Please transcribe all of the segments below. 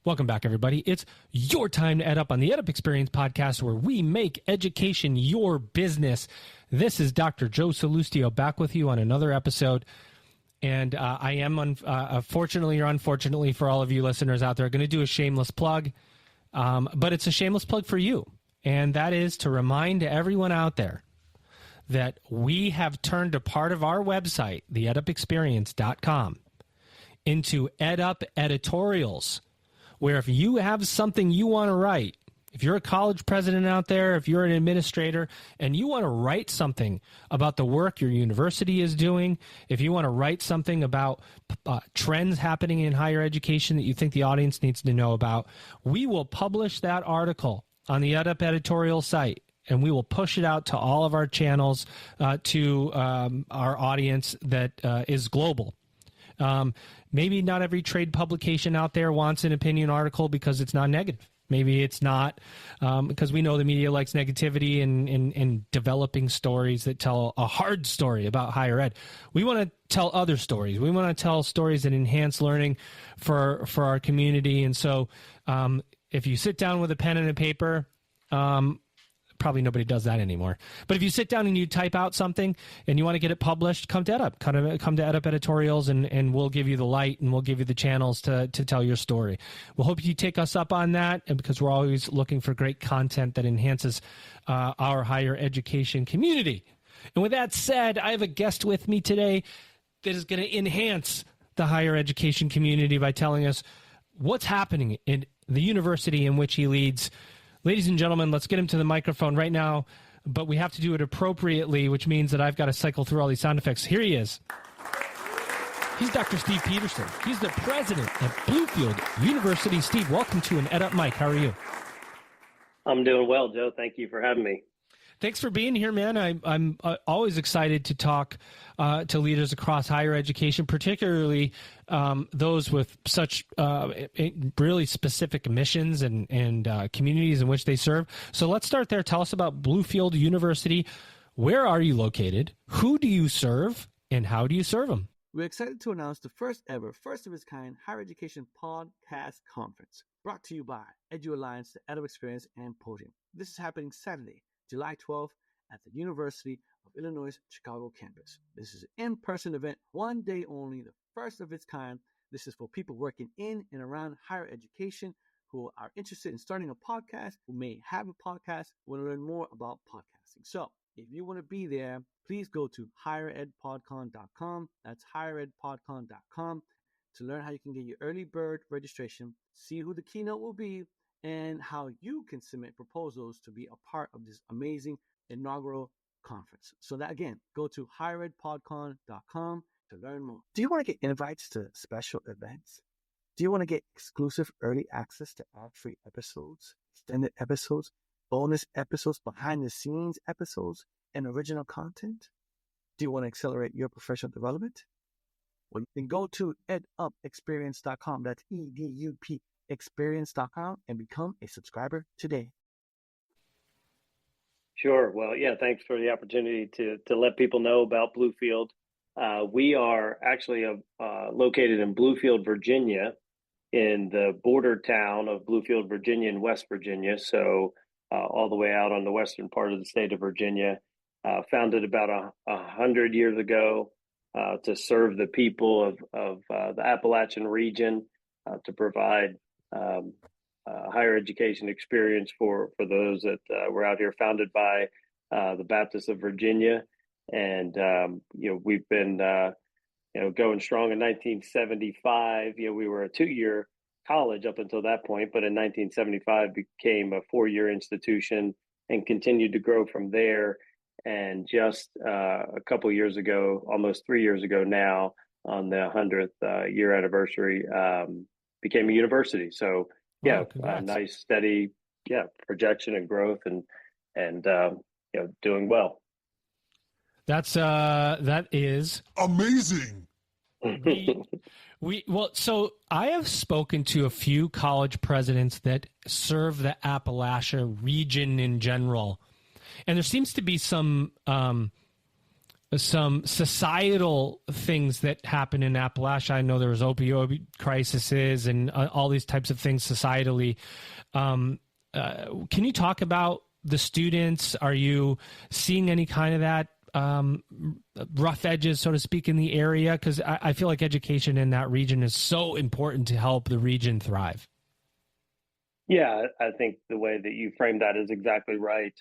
Welcome back, everybody. It's your time to Ed Up on the Ed Up Experience podcast, where we make education your business. This is Dr. Joe Salustio back with you on another episode. And I am, fortunately or unfortunately for all of you listeners out there, going to do a shameless plug. But it's a shameless plug for you. And that is to remind everyone out there that we have turned a part of our website, theedupexperience.com, into Ed Up editorials, where if you have something you want to write, if you're a college president out there, if you're an administrator, and you want to write something about the work your university is doing, if you want to write something about trends happening in higher education that you think the audience needs to know about, we will publish that article on the EdUp editorial site, and we will push it out to all of our channels, to our audience that is global. Maybe not every trade publication out there wants an opinion article because it's not negative. Maybe it's not because we know the media likes negativity and developing stories that tell a hard story about higher ed. We want to tell other stories. We want to tell stories that enhance learning for our community. And so if you sit down with a pen and a paper, probably nobody does that anymore. But if you sit down and you type out something and you want to get it published, come to EdUp. Come to EdUp editorials, and we'll give you the light and we'll give you the channels to tell your story. We'll hope you take us up on that, and because we're always looking for great content that enhances our higher education community. And with that said, I have a guest with me today that is going to enhance the higher education community by telling us what's happening in the university in which he leads. Ladies and gentlemen, let's get him to the microphone right now, but we have to do it appropriately, which means that I've got to cycle through all these sound effects. Here he is. He's Dr. Steve Peterson. He's the president at Bluefield University. Steve, welcome to an EdUp Mic. How are you? I'm doing well, Joe. Thank you for having me. Thanks for being here, man. I'm always excited to talk to leaders across higher education, particularly those with such really specific missions and communities in which they serve. So let's start there. Tell us about Bluefield University. Where are you located? Who do you serve? And how do you serve them? We're excited to announce the first ever, first of its kind higher education podcast conference, brought to you by Edu Alliance, the EdUp Experience, and Podium. This is happening Saturday, July 12th at the University of Illinois Chicago campus. This is an in-person event, one day only, the first of its kind. This is for people working in and around higher education who are interested in starting a podcast, who may have a podcast, want to learn more about podcasting. So if you want to be there, please go to higheredpodcon.com. That's higheredpodcon.com to learn how you can get your early bird registration, see who the keynote will be, and how you can submit proposals to be a part of this amazing inaugural conference. So that, again, go to higheredpodcon.com to learn more. Do you want to get invites to special events? Do you want to get exclusive early access to ad-free episodes, extended episodes, bonus episodes, behind-the-scenes episodes, and original content? Do you want to accelerate your professional development? Well, you can go to edupexperience.com. That's EDUP experience.com and become a subscriber today. Sure. Well, yeah, thanks for the opportunity to let people know about Bluefield. We are actually located in Bluefield, Virginia, in the border town of Bluefield, Virginia, in West Virginia. So all the way out on the western part of the state of Virginia. Founded about 100 years ago to serve the people of the Appalachian region, to provide higher education experience for those that were out here, founded by the Baptists of Virginia. And, we've been, going strong in 1975. We were a 2-year college up until that point, but in 1975 became a 4-year institution and continued to grow from there. And just a couple of years ago, almost 3 years ago now, on the 100th year anniversary, became a university. So, nice, steady, projection and growth, and doing well. That is amazing. So I have spoken to a few college presidents that serve the Appalachia region in general, and there seems to be some some societal things that happen in Appalachia. I know there was opioid crises and all these types of things societally. Can you talk about the students? Are you seeing any kind of that rough edges, so to speak, in the area? Because I feel like education in that region is so important to help the region thrive. Yeah, I think the way that you framed that is exactly right.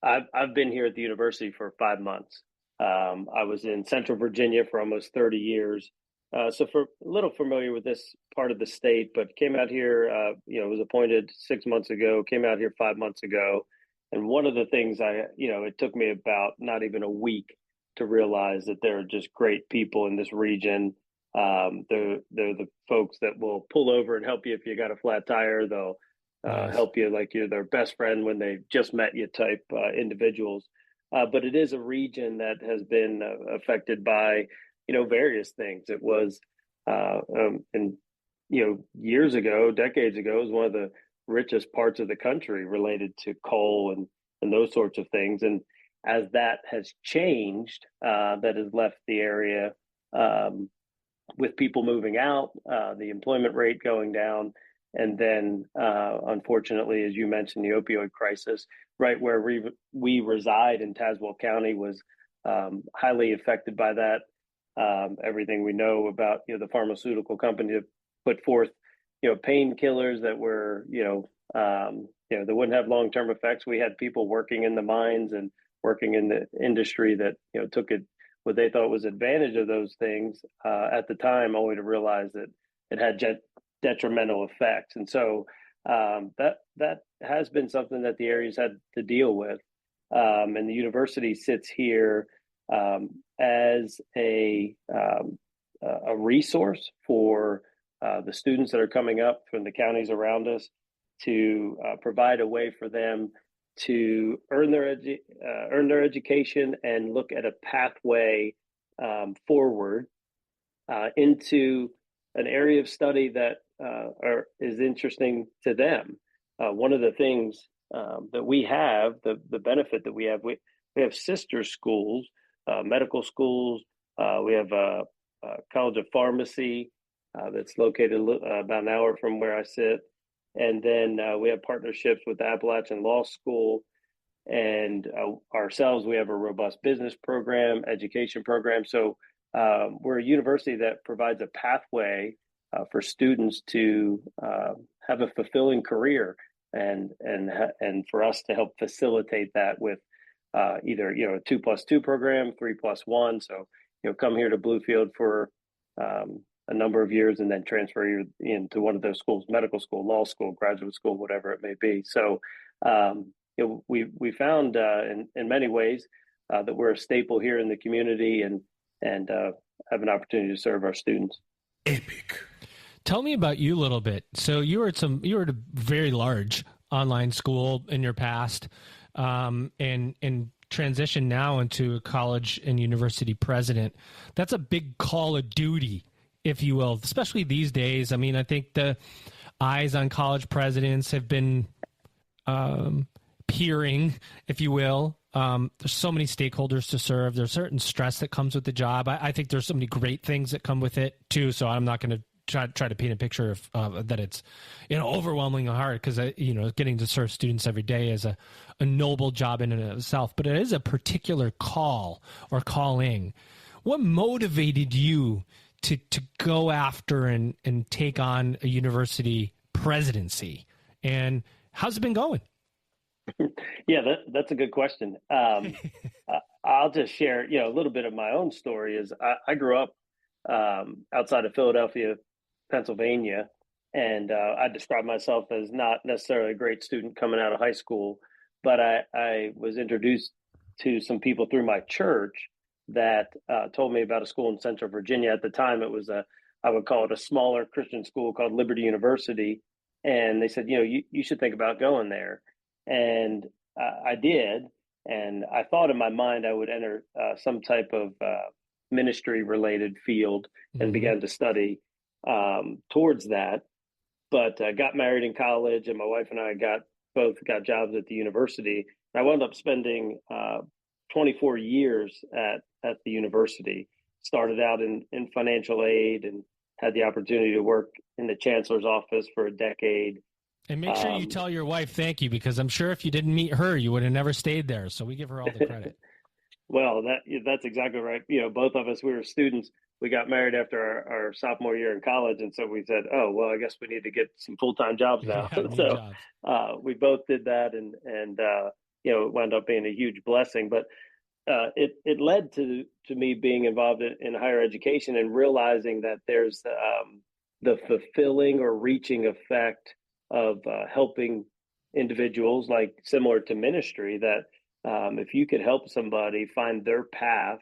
I've been here at the university for 5 months. I was in Central Virginia for almost 30 years. So for a little familiar with this part of the state, but came out here, was appointed 6 months ago, came out here 5 months ago. And one of the things it took me about not even a week to realize that there are just great people in this region. They're the folks that will pull over and help you if you got a flat tire. They'll Nice. help you like you're their best friend when they just met you type individuals. But it is a region that has been affected by, various things. It was, and years ago, decades ago, it was one of the richest parts of the country related to coal and those sorts of things. And as that has changed, that has left the area with people moving out, the employment rate going down. And then, unfortunately, as you mentioned, the opioid crisis, right where we reside in Tazewell County, was highly affected by that. Everything we know about, the pharmaceutical company that put forth, painkillers that were, that wouldn't have long-term effects. We had people working in the mines and working in the industry that, took it what they thought was advantage of those things at the time, only to realize that it had detrimental effects. And so that has been something that the area's had to deal with. And the university sits here as a resource for the students that are coming up from the counties around us, to provide a way for them to earn their education and look at a pathway forward into an area of study that is interesting to them. One of the things that we have, the benefit that we have sister schools, medical schools. We have a College of Pharmacy that's located about an hour from where I sit. And then we have partnerships with the Appalachian Law School, and ourselves, we have a robust business program, education program. So we're a university that provides a pathway for students to have a fulfilling career, and for us to help facilitate that with either a 2+2 program, 3+1. So come here to Bluefield for a number of years and then transfer you into one of those schools: medical school, law school, graduate school, whatever it may be. So we found in many ways that we're a staple here in the community, and have an opportunity to serve our students. Epic. Tell me about you a little bit. So you were at a very large online school in your past, and transition now into a college and university president. That's a big call of duty, if you will, especially these days. I mean, I think the eyes on college presidents have been peering, if you will. There's so many stakeholders to serve. There's certain stress that comes with the job. I think there's so many great things that come with it too. So I'm not going to try to paint a picture of that it's overwhelmingly hard, because getting to serve students every day is a noble job in and of itself. But it is a particular call or calling. What motivated you to go after and take on a university presidency, and how's it been going? Yeah, that's a good question. I'll just share, a little bit of my own story. Is I grew up outside of Philadelphia, Pennsylvania, and I describe myself as not necessarily a great student coming out of high school, but I was introduced to some people through my church that told me about a school in Central Virginia. At the time, it was I would call it a smaller Christian school called Liberty University, and they said, you should think about going there. And I did, and I thought in my mind I would enter some type of ministry-related field, and began to study towards that. But I got married in college, and my wife and I both got jobs at the university. And I wound up spending 24 years at the university. Started out in financial aid and had the opportunity to work in the chancellor's office for a decade. And make sure you tell your wife thank you, because I'm sure if you didn't meet her, you would have never stayed there. So we give her all the credit. Well, that's exactly right. Both of us, we were students. We got married after our sophomore year in college, and so we said, "Oh, well, I guess we need to get some full-time jobs now." Yeah, So jobs. we both did that, and it wound up being a huge blessing. But it led to me being involved in higher education and realizing that there's the fulfilling or reaching effect of helping individuals, like similar to ministry, that if you could help somebody find their path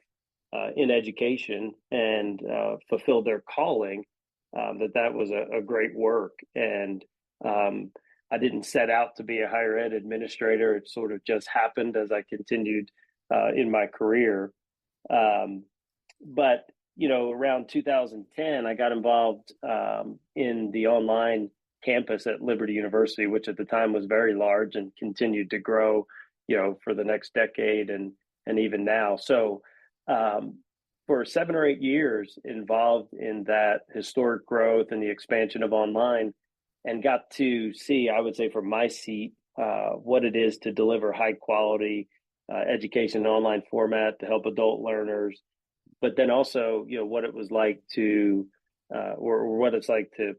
in education and fulfill their calling, that was a great work. And I didn't set out to be a higher ed administrator. It sort of just happened as I continued in my career. But, around 2010, I got involved in the online campus at Liberty University, which at the time was very large and continued to grow, for the next decade and even now. So for 7 or 8 years involved in that historic growth and the expansion of online, and got to see, I would say from my seat, what it is to deliver high quality education in online format to help adult learners, but then also, what it was like to, or what it's like to,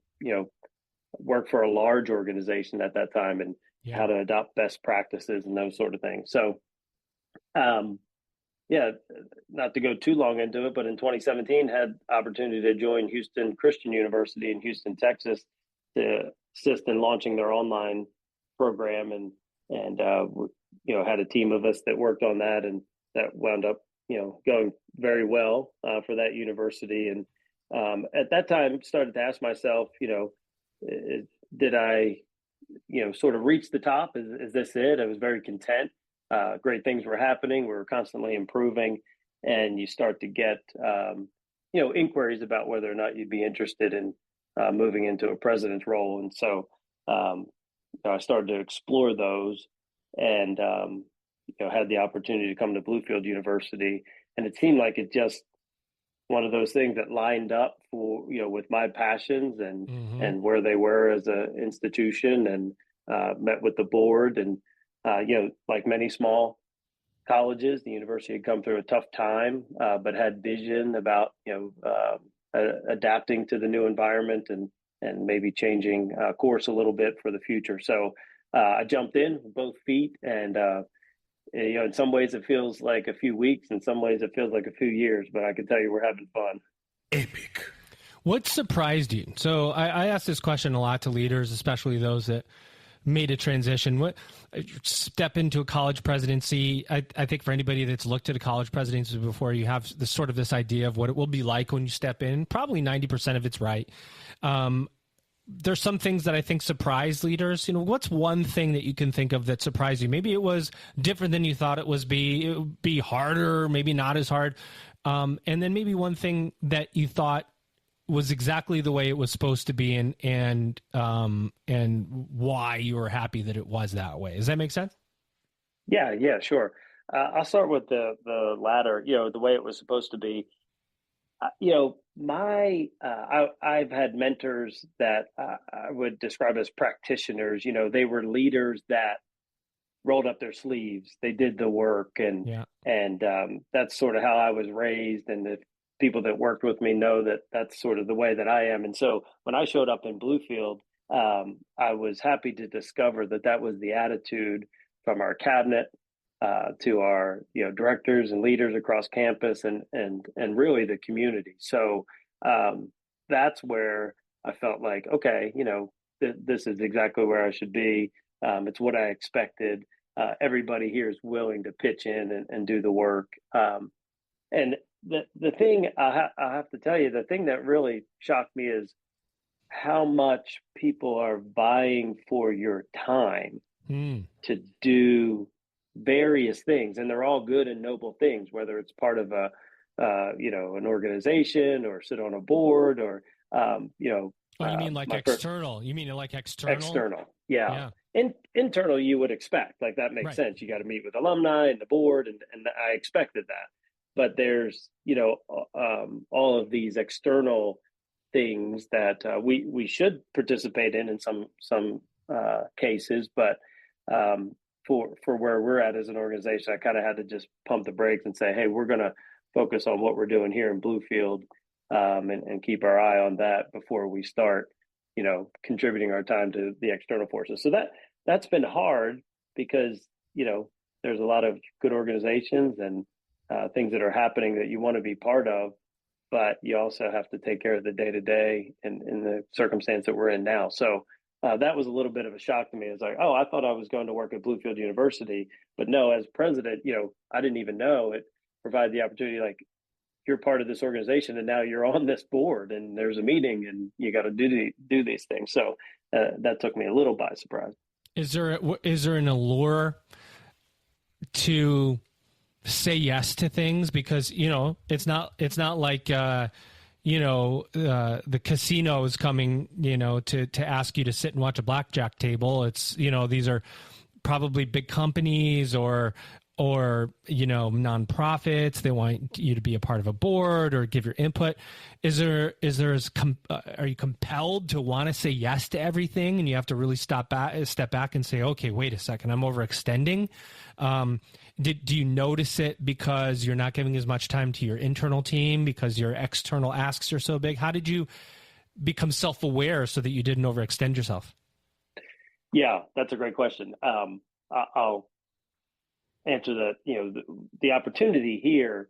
work for a large organization at that time, and how to adopt best practices and those sort of things. So, not to go too long into it, but in 2017 had opportunity to join Houston Christian University in Houston, Texas, to assist in launching their online program, and had a team of us that worked on that, and that wound up going very well for that university. And at that time started to ask myself, did I sort of reach the top? Is this it? I was very content. Great things were happening. We were constantly improving, and you start to get inquiries about whether or not you'd be interested in moving into a president's role. And so I started to explore those, and had the opportunity to come to Bluefield University, and it seemed like it just one of those things that lined up for with my passions and where they were as an institution, and met with the board, and like many small colleges, the university had come through a tough time, but had vision about adapting to the new environment and maybe changing course a little bit for the future. So I jumped in with both feet, and in some ways it feels like a few weeks, in some ways it feels like a few years, but I can tell you we're having fun. Epic. What surprised you? So I ask this question a lot to leaders, especially those that made a transition. What step into a college presidency? I think for anybody that's looked at a college presidency before, you have this idea of what it will be like when you step in. Probably 90% of it's right. There's some things that I think surprise leaders. What's one thing that you can think of that surprised you? Maybe it was different than you thought it would be harder, maybe not as hard. And then maybe one thing that you thought was exactly the way it was supposed to be, and why you were happy that it was that way. Does that make sense? Yeah, sure. I'll start with the latter, the way it was supposed to be. I've had mentors that I would describe as practitioners. They were leaders that rolled up their sleeves. They did the work, and that's sort of how I was raised. And the people that worked with me know that that's sort of the way that I am. And so when I showed up in Bluefield, I was happy to discover that was the attitude from our cabinet, to our directors and leaders across campus, and really the community. So that's where I felt like, okay, this is exactly where I should be. It's what I expected. Everybody here is willing to pitch in and do the work. And the thing I have to tell you, the thing that really shocked me is how much people are vying for your time to do various things, and they're all good and noble things, whether it's part of an organization, or sit on a board, or you mean like external? You mean like external? External, yeah. internal, you would expect, like, that makes Right. sense. You got to meet with alumni and the board, and I expected that. But there's, all of these external things that we should participate in some cases, but for where we're at as an organization, I kind of had to just pump the brakes and say, hey, we're going to focus on what we're doing here in Bluefield, and keep our eye on that before we start, contributing our time to the external forces. So that's been hard because, there's a lot of good organizations and things that are happening that you want to be part of, but you also have to take care of the day to day in the circumstance that we're in now. So that was a little bit of a shock to me. It's like, oh, I thought I was going to work at Bluefield University, but no, as president, I didn't even know it provided the opportunity. Like, you're part of this organization, and now you're on this board, and there's a meeting, and you got to do these things. So that took me a little by surprise. Is there an allure to say yes to things? Because it's not like the casino is coming to ask you to sit and watch a blackjack table. It's these are probably big companies or nonprofits. They want you to be a part of a board or give your input. Are you compelled to want to say yes to everything, and you have to really step back and say, okay, wait a second, I'm overextending? Do you notice it because you're not giving as much time to your internal team because your external asks are so big? How did you become self-aware so that you didn't overextend yourself? Yeah, that's a great question. I'll answer that. The opportunity here,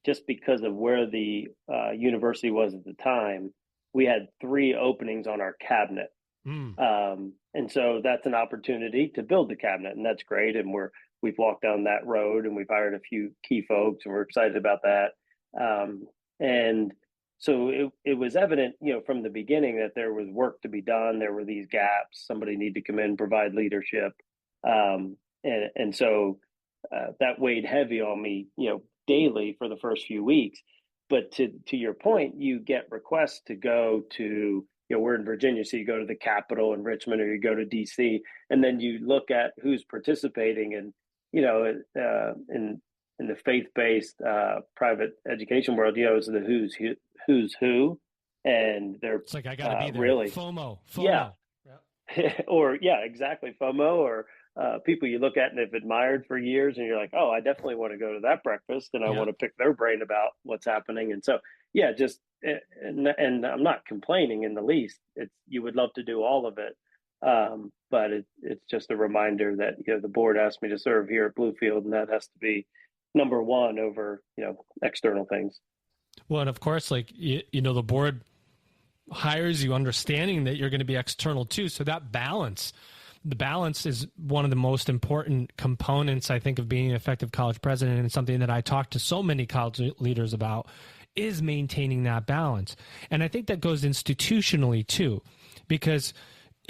just because of where the university was at the time, we had 3 openings on our cabinet. And so that's an opportunity to build the cabinet, and that's great. And we've walked down that road, and we've hired a few key folks, and we're excited about that. And so it was evident, from the beginning that there was work to be done. There were these gaps. Somebody needed to come in, provide leadership. And so that weighed heavy on me, daily for the first few weeks. But to your point, you get requests to go to, we're in Virginia, so you go to the Capitol in Richmond, or you go to DC, and then you look at who's participating, and in the faith-based private education world, it's the who's who, and they're, it's like, I gotta be there. Really FOMO. Yeah. Or exactly, FOMO, or people you look at and have admired for years, and you're like, oh, I definitely want to go to that breakfast, and I want to pick their brain about what's happening. And so, and I'm not complaining in the least. You would love to do all of it, but it's just a reminder that the board asked me to serve here at Bluefield, and that has to be number one over external things. Well, and of course, like the board hires you understanding that you're going to be external too. So that balance is one of the most important components, I think, of being an effective college president, and something that I talk to so many college leaders about is maintaining that balance. And I think that goes institutionally too, because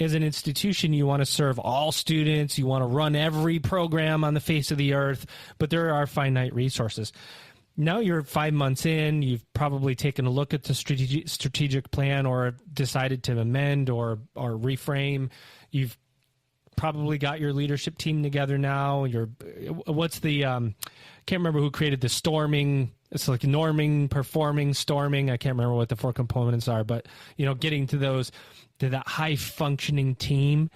as an institution, you want to serve all students, you want to run every program on the face of the earth, but there are finite resources. Now you're 5 months in, you've probably taken a look at the strategic plan, or decided to amend or reframe. You've probably got your leadership team together now. What's the can't remember who created the storming. It's like norming, performing, storming. I can't remember what the 4 components are, but getting to that high functioning team.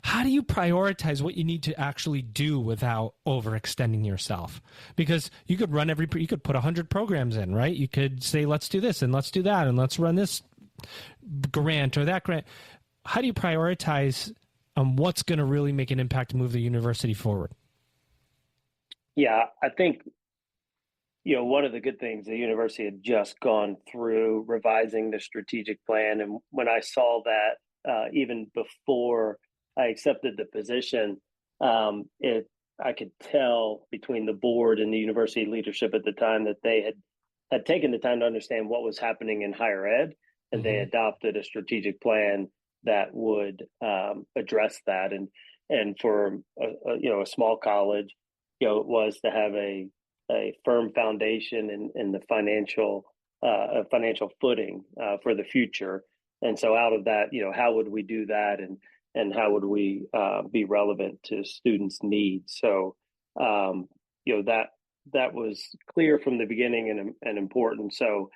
How do you prioritize what you need to actually do without overextending yourself? Because you could you could put 100 programs in, right? You could say, let's do this and let's do that, and let's run this grant or that grant. How do you prioritize what's going to really make an impact to move the university forward? Yeah, I think, one of the good things, the university had just gone through revising the strategic plan. And when I saw that, even before I accepted the position, I could tell between the board and the university leadership at the time that they had taken the time to understand what was happening in higher ed, and they adopted a strategic plan that would address that. And for a small college, it was to have a firm foundation in the financial footing for the future. And so out of that, how would we do that? And and how would we be relevant to students' needs. So that was clear from the beginning and important. So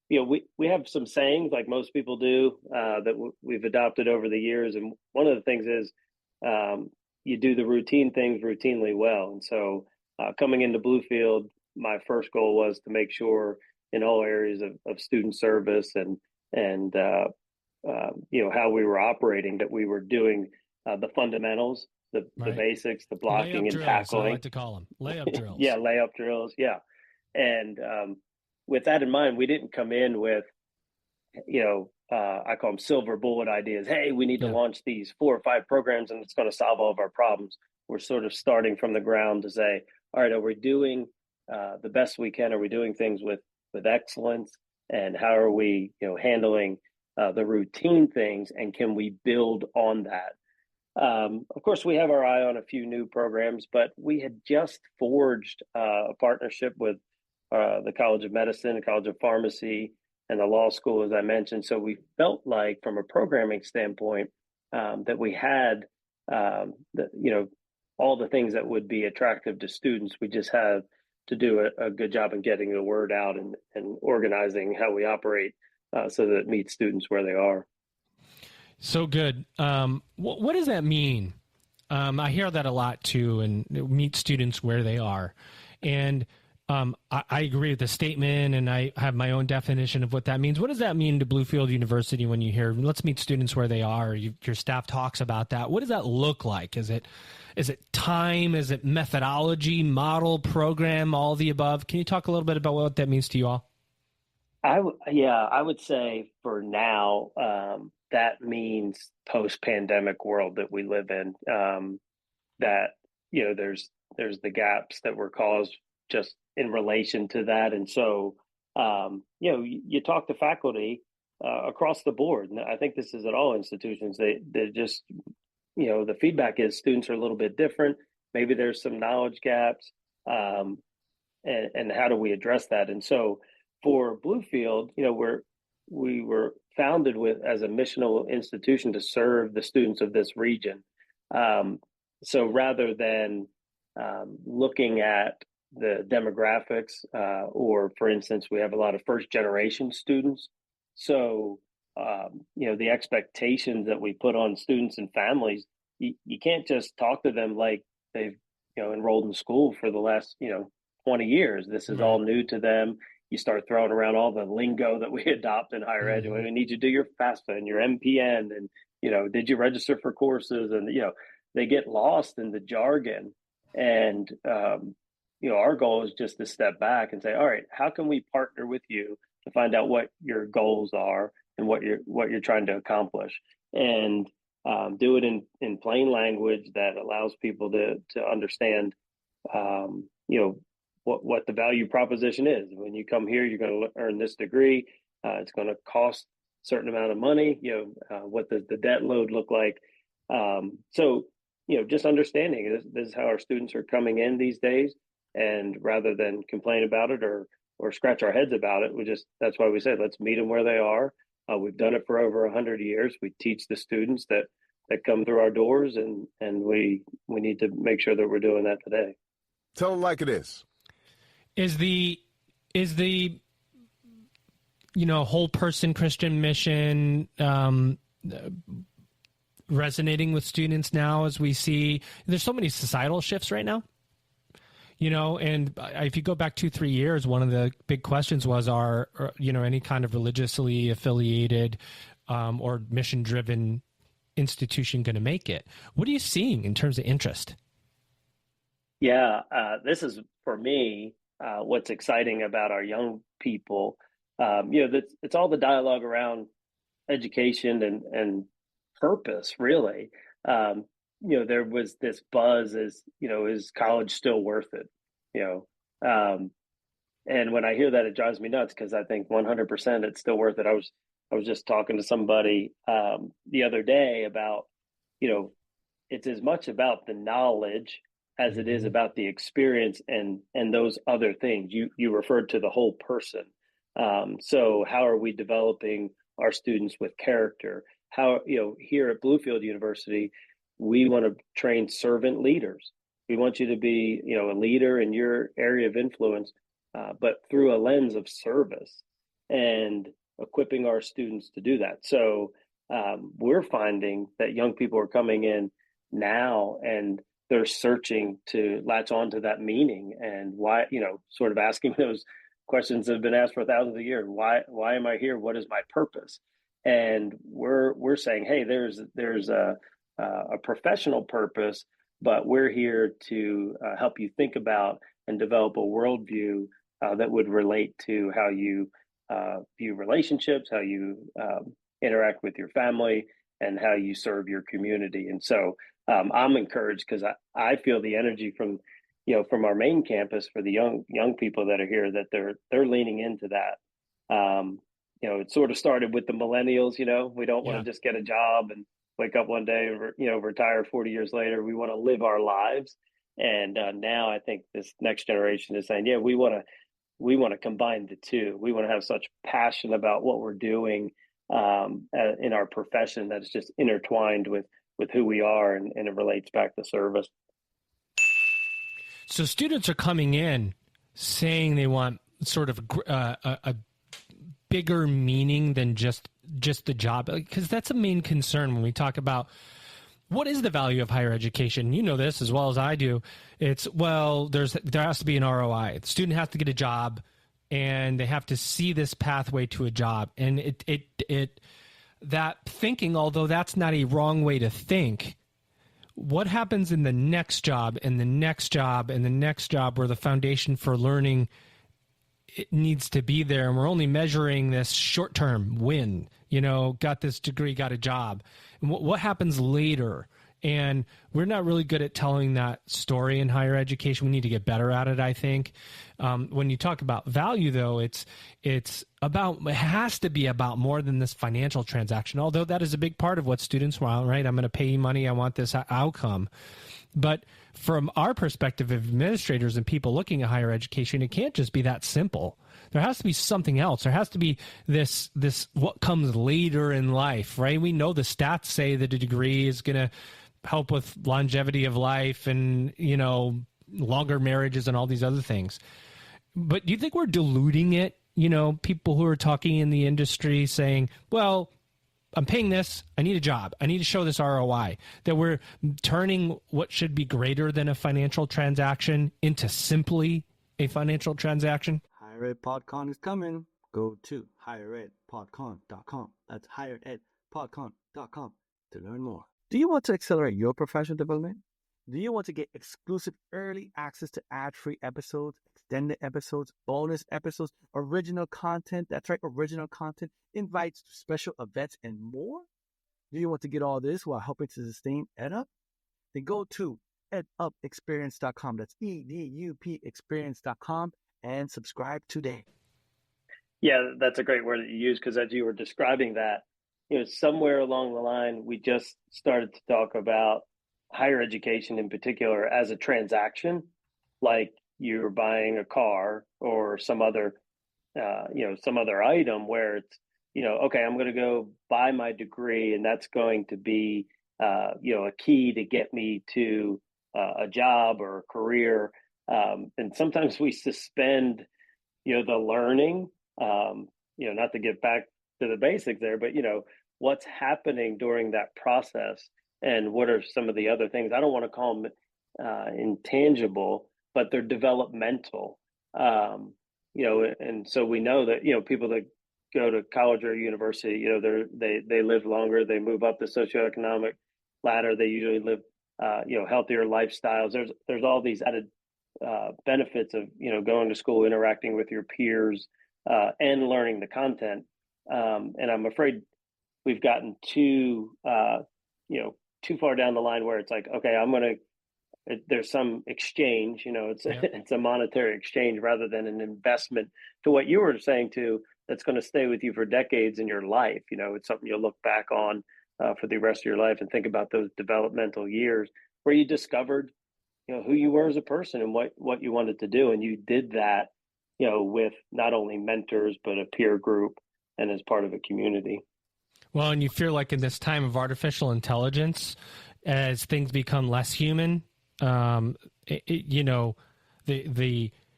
we have some sayings like most people do that we've adopted over the years, and one of the things is you do the routine things routinely well. And so coming into Bluefield, my first goal was to make sure in all areas of student service and how we were operating, that we were doing the fundamentals, the basics, the blocking layup and drills, tackling. I like to call them layup drills. Yeah, layup drills. Yeah, and with that in mind, we didn't come in with I call them silver bullet ideas. Hey, we need to launch these 4 or 5 programs and it's going to solve all of our problems. We're sort of starting from the ground to say, all right, are we doing the best we can? Are we doing things with excellence? And how are we, handling the routine things? And can we build on that? Of course, we have our eye on a few new programs, but we had just forged a partnership with the College of Medicine, the College of Pharmacy, and the law school, as I mentioned. So we felt like, from a programming standpoint, that we had, all the things that would be attractive to students. We just have to do a good job in getting the word out and organizing how we operate so that it meets students where they are. So good. What does that mean? I hear that a lot too, and meet students where they are. And I agree with the statement, and I have my own definition of what that means. What does that mean to Bluefield University when you hear, let's meet students where they are? Your staff talks about that. What does that look like? Is it time? Is it methodology, model, program, all the above? Can you talk a little bit about what that means to you all? I would say for now, that means post-pandemic world that we live in, that, there's the gaps that were caused just in relation to that. And so, you talk to faculty across the board, and I think this is at all institutions. They just, the feedback is students are a little bit different. Maybe there's some knowledge gaps, and how do we address that? And so for Bluefield, we were founded as a missional institution to serve the students of this region. So rather than looking at the demographics, or for instance, we have a lot of first generation students. So, the expectations that we put on students and families, you can't just talk to them like they've, enrolled in school for the last, 20 years. This is all new to them. You start throwing around all the lingo that we adopt in higher ed. We need you to do your FAFSA and your MPN, and, did you register for courses? And, they get lost in the jargon. And, our goal is just to step back and say, all right, how can we partner with you to find out what your goals are and what you're trying to accomplish, and do it in plain language that allows people to understand, what the value proposition is. When you come here, you're going to earn this degree. It's going to cost a certain amount of money. What does the debt load look like? So, just understanding this is how our students are coming in these days. And rather than complain about it or scratch our heads about it, that's why we said, let's meet them where they are. We've done it for over 100 years. We teach the students that come through our doors, and we need to make sure that we're doing that today. Tell them like it is. Is the whole person Christian mission resonating with students now, as we see there's so many societal shifts right now? And if you go back 2-3 years, one of the big questions was, are any kind of religiously affiliated or mission-driven institution going to make it? What are you seeing in terms of interest? Yeah, this is, for me, what's exciting about our young people. It's all the dialogue around education and purpose, really. There was this buzz is college still worth it? And when I hear that, it drives me nuts, because I think 100% it's still worth it. I was just talking to somebody the other day about, it's as much about the knowledge as it is about the experience and those other things. You referred to the whole person. So how are we developing our students with character? how, here at Bluefield University, we want to train servant leaders. We want you to be, a leader in your area of influence, but through a lens of service and equipping our students to do that. So we're finding that young people are coming in now and they're searching to latch onto that meaning and why, sort of asking those questions that have been asked for thousands of years. Why am I here? What is my purpose? And we're saying, hey, there's a professional purpose, but we're here to help you think about and develop a worldview that would relate to how you view relationships, how you interact with your family, and how you serve your community. And so I'm encouraged because I feel the energy from our main campus for the young people that are here, that they're leaning into that. It sort of started with the millennials. We don't want to just get a job and wake up one day and retire 40 years later. We want to live our lives. And now I think this next generation is saying, we want to combine the two. We want to have such passion about what we're doing in our profession that it's just intertwined with who we are, and it relates back to service. So students are coming in saying they want sort of a bigger meaning than just the job, because that's a main concern when we talk about what is the value of higher education. You know this as well as I do. It's, there has to be an ROI. The student has to get a job, and they have to see this pathway to a job. And it that thinking, although that's not a wrong way to think, what happens in the next job and the next job and the next job, where the foundation for learning, it needs to be there, and we're only measuring this short-term win, got this degree, got a job. And what happens later? And we're not really good at telling that story in higher education. We need to get better at it, I think. When you talk about value, though, it has to be about more than this financial transaction, although that is a big part of what students want, right? I'm going to pay you money. I want this outcome. But from our perspective of administrators and people looking at higher education, it can't just be that simple. There has to be something else. There has to be this what comes later in life, right? We know the stats say that a degree is going to help with longevity of life and, longer marriages and all these other things. But do you think we're diluting it? People who are talking in the industry saying, well, I'm paying this, I need a job, I need to show this ROI, that we're turning what should be greater than a financial transaction into simply a financial transaction? Higher Ed PodCon is coming. Go to higheredpodcon.com. That's higheredpodcon.com to learn more. Do you want to accelerate your professional development? Do you want to get exclusive early access to ad-free episodes, extended episodes, bonus episodes, original content? That's right, original content, invites to special events, and more? Do you want to get all this while helping to sustain EdUp? Then go to edupexperience.com. That's EDUP experience.com and subscribe today. Yeah, that's a great word that you use, because as you were describing that, somewhere along the line, we just started to talk about higher education in particular as a transaction, like you're buying a car or some other item where it's, okay, I'm going to go buy my degree, and that's going to be, a key to get me to a job or a career. And sometimes we suspend, the learning, not to get back to the basics there, but, what's happening during that process and what are some of the other things. I don't want to call them intangible, but they're developmental. And so we know that, people that go to college or university, they live longer, they move up the socioeconomic ladder, they usually live, healthier lifestyles. There's all these added benefits of, going to school, interacting with your peers, and learning the content. And I'm afraid we've gotten too far down the line where it's like, okay, there's some exchange, it's a monetary exchange rather than an investment to what you were saying too, that's going to stay with you for decades in your life. It's something you'll look back on for the rest of your life and think about those developmental years where you discovered, who you were as a person and what you wanted to do. And you did that, with not only mentors, but a peer group and as part of a community. Well, and you feel like in this time of artificial intelligence, as things become less human, the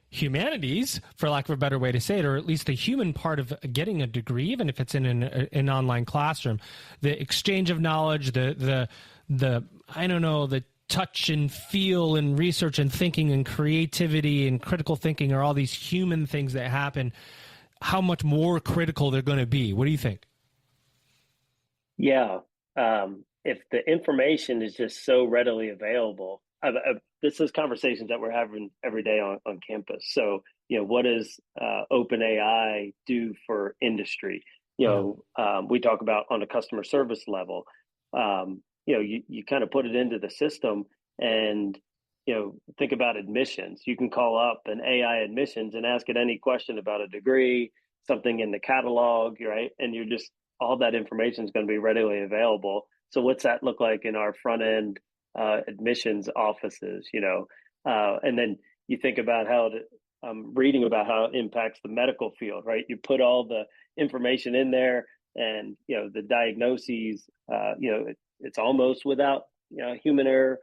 humanities, for lack of a better way to say it, or at least the human part of getting a degree, even if it's in an online classroom, the exchange of knowledge, the I don't know, the touch and feel and research and thinking and creativity and critical thinking are all these human things that happen. How much more critical they're going to be? What do you think? Yeah. If the information is just so readily available, this is conversations that we're having every day on campus. So, what does OpenAI do for industry? We talk about on a customer service level. You kind of put it into the system and, think about admissions. You can call up an AI admissions and ask it any question about a degree, something in the catalog, right? And all that information is going to be readily available. So what's that look like in our front end admissions offices, and then you think about reading about how it impacts the medical field, right? You put all the information in there and, the diagnoses, it's almost without, human error,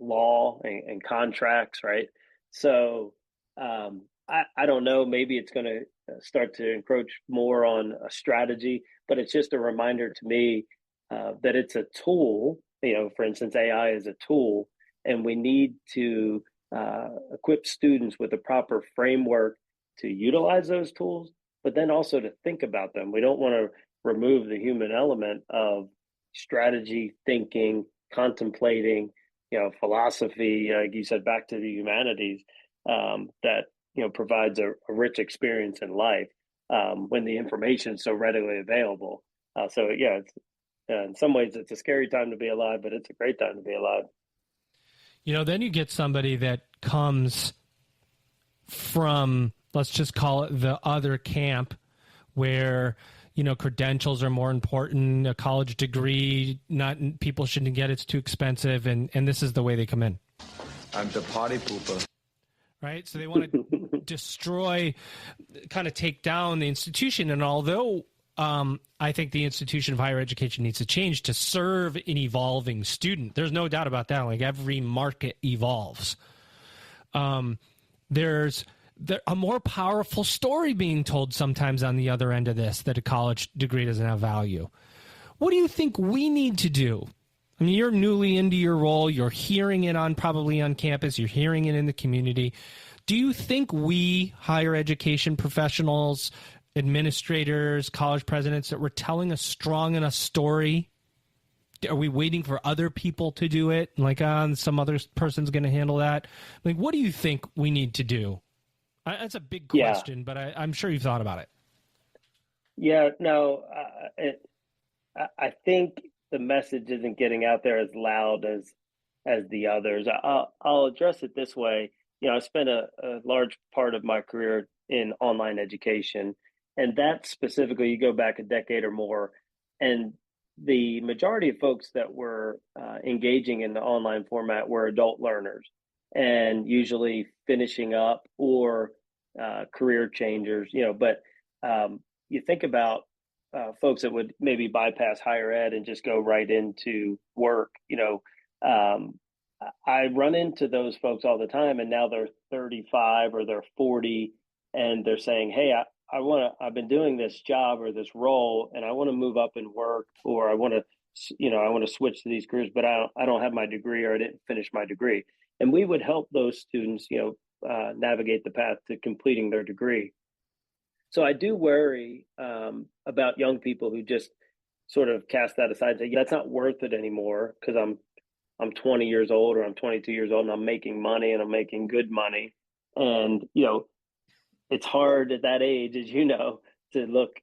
law and contracts, right? So I don't know, maybe it's going to start to encroach more on a strategy, but it's just a reminder to me that it's a tool. For instance, AI is a tool, and we need to equip students with a proper framework to utilize those tools, but then also to think about them. We don't want to remove the human element of strategy, thinking, contemplating, philosophy, like you said, back to the humanities, that provides a rich experience in life when the information is so readily available. So yeah, in some ways it's a scary time to be alive, but it's a great time to be alive. Then you get somebody that comes from, let's just call it the other camp, where credentials are more important, a college degree, not people shouldn't get, it's too expensive, and this is the way they come in. I'm the party pooper. Right? So they want to destroy, kind of take down the institution. And although I think the institution of higher education needs to change to serve an evolving student, there's no doubt about that. Like every market evolves. There's a more powerful story being told sometimes on the other end of this, that a college degree doesn't have value. What do you think we need to do? I mean, you're newly into your role. You're hearing it probably on campus. You're hearing it in the community. Do you think we, higher education professionals, administrators, college presidents, that we're telling a strong enough story? Are we waiting for other people to do it? Like, some other person's going to handle that? Like, what do you think we need to do? That's a big question, but I'm sure you've thought about it. Yeah, no, I think the message isn't getting out there as loud as the others. I'll address it this way. I spent a large part of my career in online education, and that specifically, you go back a decade or more, and the majority of folks that were engaging in the online format were adult learners, and usually finishing up or career changers. But you think about folks that would maybe bypass higher ed and just go right into work. I run into those folks all the time, and now they're 35 or they're 40, and they're saying, "Hey, I've been doing this job or this role, and I want to move up in work, or I want to switch to these careers, but I don't have my degree, or I didn't finish my degree." And we would help those students, navigate the path to completing their degree. So I do worry about young people who just sort of cast that aside and say, "That's not worth it anymore because I'm 20 years old, or I'm 22 years old, and I'm making money, and I'm making good money." And, it's hard at that age, as to look,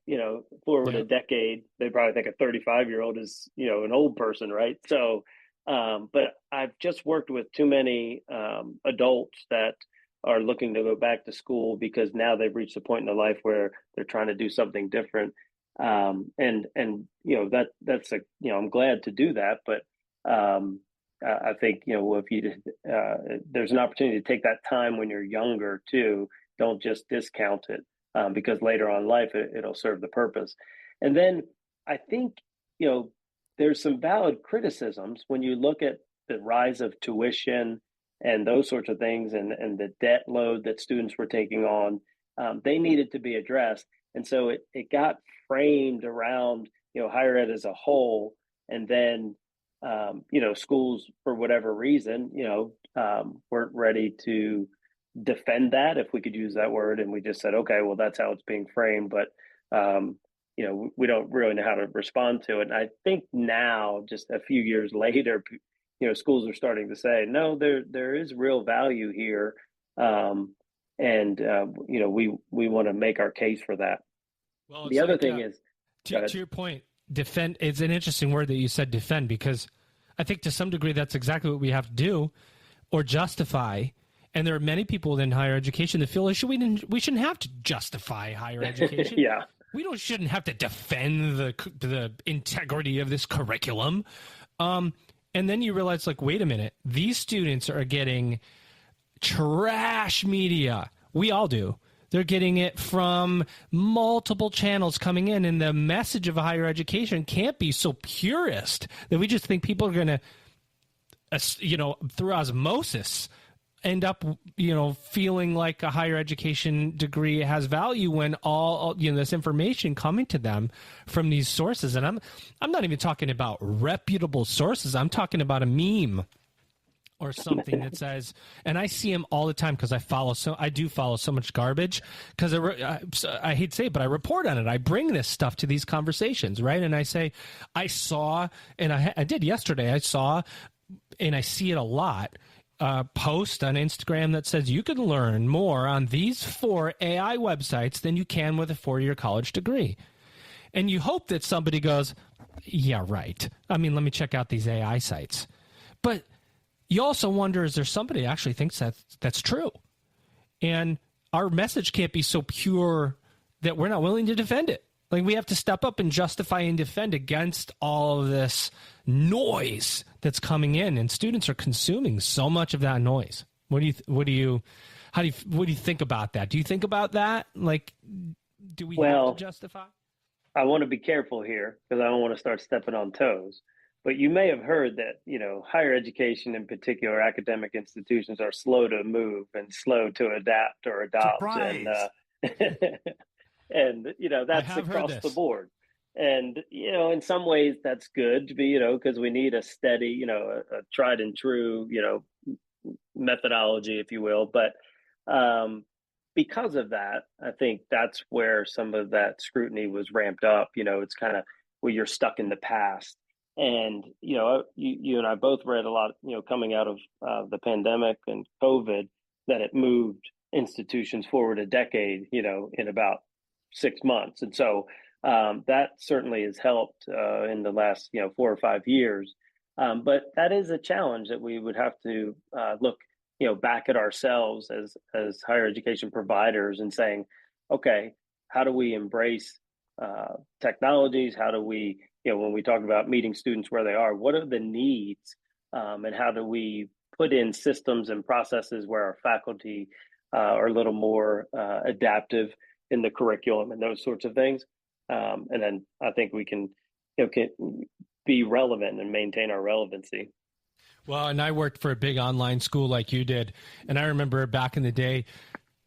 forward a decade. They probably think a 35-year-old is, an old person, right? So, but I've just worked with too many adults that are looking to go back to school because now they've reached a point in their life where they're trying to do something different. And that's I'm glad to do that, but I think, if there's an opportunity to take that time when you're younger too. Don't just discount it, because later on in life, it'll serve the purpose. And then I think, there's some valid criticisms when you look at the rise of tuition and those sorts of things, and the debt load that students were taking on. They needed to be addressed. And so it got framed around, higher ed as a whole. And then, schools, for whatever reason, weren't ready to defend that, if we could use that word. And we just said, okay, well, that's how it's being framed. But, we don't really know how to respond to it. And I think now, just a few years later, schools are starting to say, no, there is real value here. We want to make our case for that. Well, the other thing is, to your point, defend. It's an interesting word that you said, defend, because I think to some degree that's exactly what we have to do, or justify. And there are many people in higher education that feel we shouldn't have to justify higher education. Yeah. We shouldn't have to defend the integrity of this curriculum. And then you realize, wait a minute, these students are getting trash media. We all do. They're getting it from multiple channels coming in, and the message of higher education can't be so purist that we just think people are going to, through osmosis, end up, feeling like a higher education degree has value when all this information coming to them from these sources. And I'm not even talking about reputable sources. I'm talking about a meme or something that says, and I see them all the time because I do follow so much garbage, because I hate to say it, but I report on it. I bring this stuff to these conversations, right? And I say, I saw, and I did yesterday, I saw, and I see it a lot, post on Instagram that says you can learn more on these 4 AI websites than you can with a 4-year college degree. And you hope that somebody goes, yeah, right. I mean, let me check out these AI sites. But you also wonder, is there somebody who actually thinks that's true? And our message can't be so pure that we're not willing to defend it. We have to step up and justify and defend against all of this noise that's coming in, and students are consuming so much of that noise. What do you think about that? Do you think about that? Do we have to justify? I want to be careful here because I don't want to start stepping on toes. But you may have heard that, higher education, in particular, academic institutions, are slow to move and slow to adapt or adopt. Surprise. And, that's across the board. And, in some ways that's good to be, because we need a steady, a tried and true, methodology, if you will. But because of that, I think that's where some of that scrutiny was ramped up. It's kind of where you're stuck in the past. And, you and I both read a lot, coming out of the pandemic and COVID, that it moved institutions forward a decade, in about 6 months. And so that certainly has helped in the last, 4 or 5 years. But that is a challenge that we would have to look, back at ourselves as higher education providers and saying, okay, how do we embrace technologies? How do we, when we talk about meeting students where they are, what are the needs? And how do we put in systems and processes where our faculty are a little more adaptive in the curriculum and those sorts of things. And then I think we can be relevant and maintain our relevancy. Well, and I worked for a big online school like you did. And I remember back in the day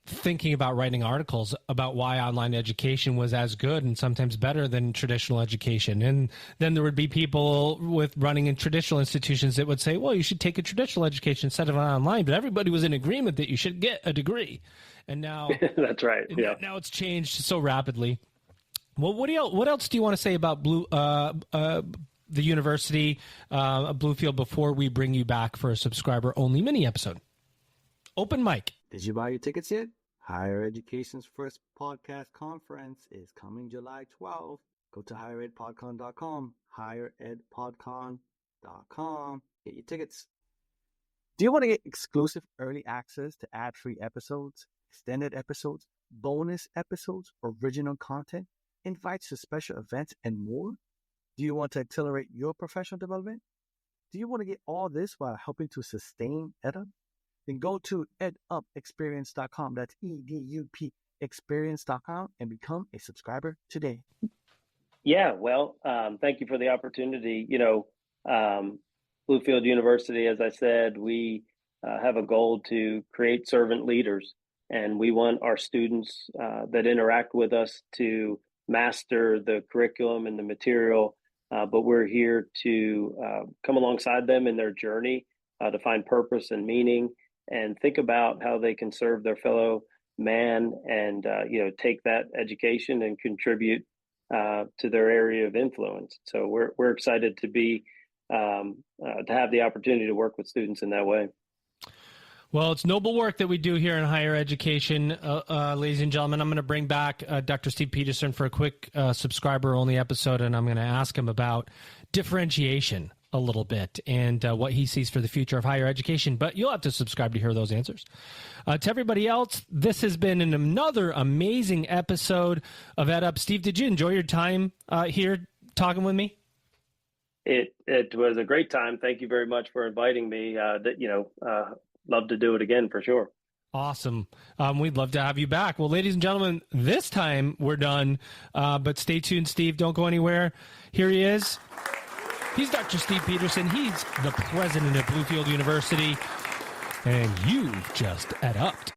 thinking about writing articles about why online education was as good and sometimes better than traditional education. And then there would be people with running in traditional institutions that would say, well, you should take a traditional education instead of online. But everybody was in agreement that you should get a degree. And now that's right. Yeah. Now it's changed so rapidly. Well, what else do you want to say about the university, Bluefield, before we bring you back for a subscriber-only mini episode? Open mic. Did you buy your tickets yet? Higher Education's first podcast conference is coming July 12th. Go to higheredpodcon.com, higheredpodcon.com. Get your tickets. Do you want to get exclusive early access to ad-free episodes, extended episodes, bonus episodes, original content, invites to special events, and more? Do you want to accelerate your professional development? Do you want to get all this while helping to sustain EdUp? Then go to edupexperience.com. That's EDUP experience.com and become a subscriber today. Yeah, well, thank you for the opportunity. Bluefield University, as I said, we have a goal to create servant leaders, and we want our students that interact with us to master the curriculum and the material. But we're here to come alongside them in their journey to find purpose and meaning, and think about how they can serve their fellow man, and take that education and contribute to their area of influence. So we're excited to be to have the opportunity to work with students in that way. Well, it's noble work that we do here in higher education, ladies and gentlemen. I'm going to bring back Dr. Steve Peterson for a quick subscriber-only episode, and I'm going to ask him about differentiation a little bit and what he sees for the future of higher education. But you'll have to subscribe to hear those answers. To everybody else, this has been another amazing episode of EdUp. Steve, did you enjoy your time here talking with me? It was a great time. Thank you very much for inviting me. Love to do it again for sure. Awesome. We'd love to have you back. Well, ladies and gentlemen, this time we're done. But stay tuned, Steve. Don't go anywhere. Here he is. He's Dr. Steve Peterson. He's the president of Bluefield University. And you've just EdUp'd.